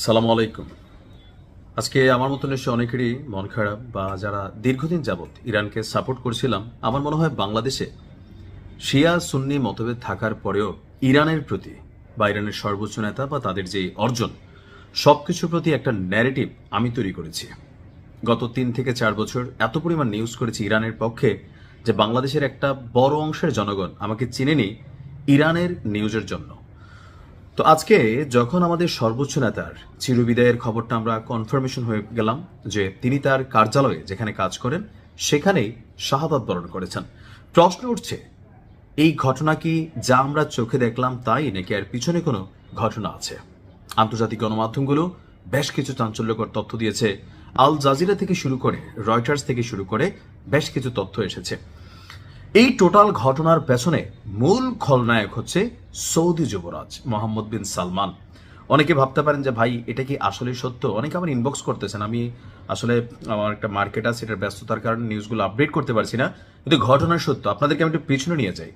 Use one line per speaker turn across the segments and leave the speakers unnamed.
সালামু আলাইকুম। আজকে আমার মতো নিশ্চয়ই অনেকেরই মন খারাপ, বা যারা দীর্ঘদিন যাবৎ ইরানকে সাপোর্ট করছিলাম, আমার মনে হয় বাংলাদেশে শিয়া সুন্নি মতভেদ থাকার পরেও ইরানের প্রতি বা ইরানের সর্বোচ্চ নেতা বা তাদের যে অর্জন, সবকিছুর প্রতি একটা ন্যারেটিভ আমি তৈরি করেছি। গত 3 থেকে 4 বছর এত পরিমাণ নিউজ করেছি ইরানের পক্ষে যে বাংলাদেশের একটা বড় অংশের জনগণ আমাকে চিনেনি ইরানের নিউজের জন্য। তো আজকে যখন আমাদের সর্বোচ্চ নেতার চিরবিদায়ের খবরটা আমরা কনফার্মেশন হয়ে গেলাম যে তিনি তার কার্যালয়ে যেখানে কাজ করেন সেখানেই শাহাদাত বরণ করেছেন, প্রশ্ন উঠছে এই ঘটনা কি যা আমরা চোখে দেখলাম তাই, নাকি এর পিছনে কোনো ঘটনা আছে? আন্তর্জাতিক গণমাধ্যমগুলো বেশ কিছু চাঞ্চল্যকর তথ্য দিয়েছে। আল জাজিরা থেকে শুরু করে রয়টার্স থেকে শুরু করে বেশ কিছু তথ্য এসেছে। এই টোটাল ঘটনার পেছনে মূল খলনায়ক হচ্ছে সৌদি যুবরাজ মোহাম্মদ বিন সালমান। অনেকে ভাবতে পারেন যে ভাই এটা কি আসলে সত্য? অনেকে আমার ইনবক্স করতেছেন, আমি আসলে আমার একটা মার্কেট আছে, এটার ব্যস্ততার কারণে নিউজগুলো আপডেট করতে পারছি না, কিন্তু ঘটনা সত্য। আপনাদেরকে আমি একটু পিছনে নিয়ে যাই।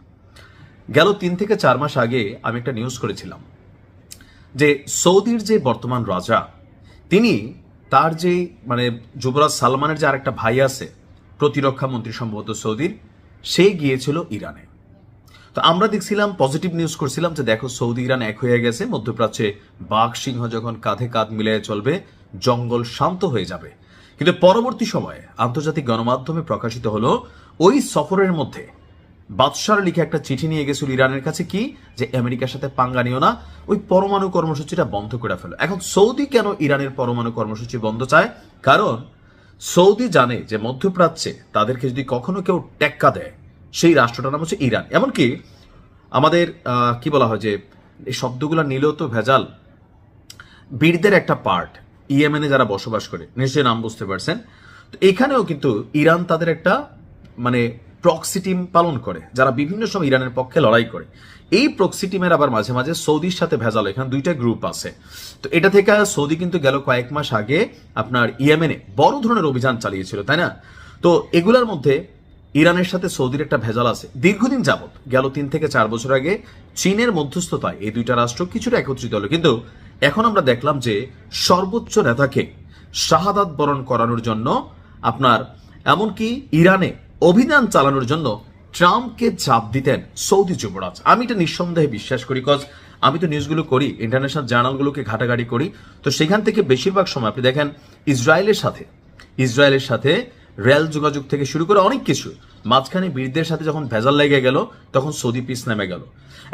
গেল 3 থেকে 4 মাস আগে আমি একটা নিউজ করেছিলাম যে সৌদির যে বর্তমান রাজা, তিনি তার যে যুবরাজ সালমানের যে আরেকটা ভাই আছে প্রতিরক্ষা মন্ত্রী সম্ভবত সৌদির, সে গিয়েছিল ইরানে। তো আমরা দেখছিলাম, পজিটিভ নিউজ করছিলাম যে দেখো সৌদি ইরান এক হয়ে গেছে, মধ্যপ্রাচ্যে বাঘ সিংহ যখন কাঁধে কাঁধ মিলিয়ে চলবে জঙ্গল শান্ত হয়ে যাবে। কিন্তু পরবর্তী সময়ে আন্তর্জাতিক গণমাধ্যমে প্রকাশিত হলো ওই সফরের মধ্যে বাদশার লিখে একটা চিঠি নিয়ে গেছিল ইরানের কাছে, কি যে আমেরিকার সাথে পাঙ্গা নিও না, ওই পরমাণু কর্মসূচিটা বন্ধ করে ফেলো। এখন সৌদি কেন ইরানের পরমাণু কর্মসূচি বন্ধ চায়? কারণ সৌদি জানে যে মধ্যপ্রাচ্যে তাদেরকে যদি কখনো কেউ টেক্কা দেয়, সেই রাষ্ট্রটার নাম হচ্ছে ইরান। এমনকি আমাদের কি বলা হয় যে এই শব্দগুলো নিলেও তো ভেজাল, বীরদের একটা পার্ট ইয়েমেনে যারা বসবাস করে, নিশ্চয়ই নাম বুঝতে পারছেন। তো এখানেও কিন্তু ইরান তাদের একটা প্রক্সি টিম পালন করে, যারা বিভিন্ন সময় ইরানের পক্ষে লড়াই করে। এই প্রক্সি টিমের আবার মাঝে মাঝে সৌদির সাথে ভেজাল, এখানে দুইটা গ্রুপ আছে। তো এটা থেকে সৌদি কিন্তু গেল কয়েক মাস আগে আপনার ইয়েমেনে বড় ধরনের অভিযান চালিয়েছিল, তাই না? তো এগুলোর মধ্যে ইরানের সাথে সৌদির একটা ভেজাল আছে দীর্ঘদিন যাবত। গেল 3 থেকে 4 বছর আগে চীনের মধ্যস্থতায় এই দুইটা রাষ্ট্র কিছুটা একত্রিত হলো, কিন্তু এখন আমরা দেখলাম যে সর্বোচ্চ নেতাকে শাহাদাত বরণ করানোর জন্য আপনার এমনকি ইরানে অভিযান চালানোর জন্য ট্রাম্পকে চাপ দিতেন সৌদি যুবরাজ। আমি এটা নিঃসন্দেহে বিশ্বাস করি, কজ আমি তো নিউজগুলো করি, ইন্টারন্যাশনাল জার্নালগুলোকে ঘাটাঘাটি করি। তো সেখান থেকে বেশিরভাগ সময় আপনি দেখেন ইসরায়েলের সাথে রেল যোগাযোগ থেকে শুরু করে অনেক কিছু, মাঝখানে বীরদের সাথে যখন ভেজাল লেগে গেল তখন সৌদি পিস নেমে গেল।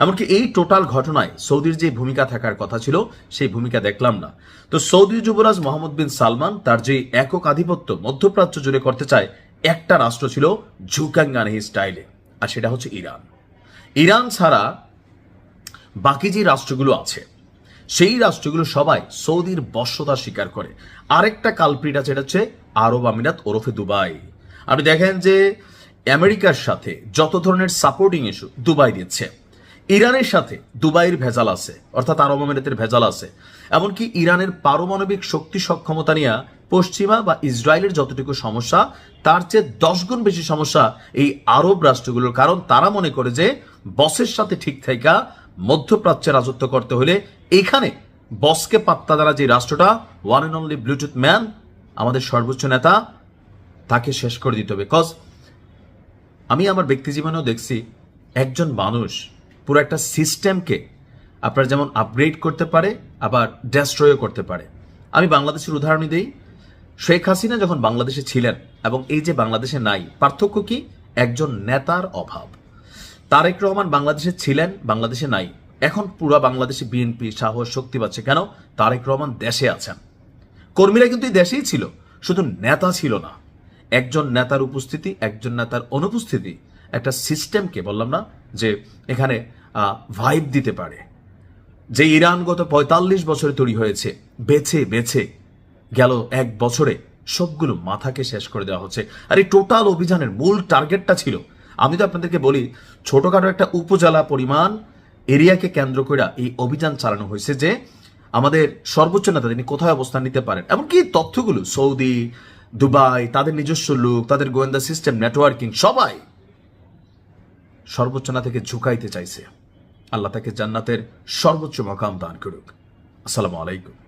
এমনকি এই টোটাল ঘটনায় সৌদির যে ভূমিকা থাকার কথা ছিল সেই ভূমিকা দেখলাম না। তো সৌদি যুবরাজ মোহাম্মদ বিন সালমান তার যে একক আধিপত্য মধ্যপ্রাচ্য জুড়ে করতে চায়, একটা রাষ্ট্র ছিল ঝুকাঙ্গানি স্টাইলে, আর সেটা হচ্ছে ইরান। ইরান ছাড়া বাকি যে রাষ্ট্রগুলো আছে সেই রাষ্ট্রগুলো সবাই সৌদির বশ্যতা স্বীকার করে। আরেকটা কালপ্রিট আছে, এটা হচ্ছে আরব আমিরাত ওরফে দুবাই। আপনি দেখেন যে আমেরিকার সাথে যত ধরনের সাপোর্টিং ইস্যু দুবাই দিচ্ছে, ইরানের সাথে দুবাইয়ের ভেজাল আছে, অর্থাৎ আরব আমিরাতের ভেজাল আছে। এমনকি ইরানের পারমাণবিক শক্তি সক্ষমতা নিয়ে পশ্চিমা বা ইসরায়েলের যতটুকু সমস্যা, তার চেয়ে 10 গুণ বেশি সমস্যা এই আরব রাষ্ট্রগুলোর। কারণ তারা মনে করে যে বসের সাথে ঠিক থাকা মধ্যপ্রাচ্যে রাজত্ব করতে হলে এখানে বসকে পাত্তা দ্বারা যে রাষ্ট্রটা one and only bluetooth man, আমাদের সর্বোচ্চ নেতা, তাকে শেষ করে দিতে হবে। কজ আমি আমার ব্যক্তি জীবনেও দেখছি একজন মানুষ পুরো একটা সিস্টেমকে আপনার যেমন আপগ্রেড করতে পারে, আবার ডেস্ট্রয়ও করতে পারে। আমি বাংলাদেশের উদাহরণ দিই। শেখ হাসিনা যখন বাংলাদেশে ছিলেন এবং এই যে বাংলাদেশে নাই, পার্থক্য কি? একজন নেতার অভাব। তারেক রহমান বাংলাদেশে ছিলেন, বাংলাদেশে নাই। এখন পুরো বাংলাদেশে বিএনপি সাহস শক্তি পাচ্ছে কেন? তারেক রহমান দেশে আছেন। কর্মীরা কিন্তু এই দেশেই ছিল, শুধু নেতা ছিল না। একজন নেতার উপস্থিতি, একজন নেতার অনুপস্থিতি একটা সিস্টেমকে, বললাম না যে এখানে ভাইব দিতে পারে। যে ইরান গত 45 বছরে তৈরি হয়েছে, বেছে বেছে গেল 1 বছরে সবগুলো মাথাকে শেষ করে দেওয়া হচ্ছে। আর এই টোটাল অভিযানের মূল টার্গেটটা ছিল, আমি তো আপনাদেরকে বলি, ছোটখাটো একটা উপজেলা পরিমাণ এরিয়াকে কেন্দ্র করে এই অভিযান চালানো হয়েছে যে আমাদের সর্বোচ্চ নেতা তিনি কোথায় অবস্থান নিতে পারেন। এমনকি তথ্যগুলো সৌদি, দুবাই, তাদের নিজস্ব লোক, তাদের গোয়েন্দা সিস্টেম, নেটওয়ার্কিং, সবাই সর্বোচ্চ না থেকে ঝুঁকাইতে চাইছে। আল্লাহ তাকে জান্নাতের সর্বোচ্চ মাকাম দান করুক। আসসালামু আলাইকুম।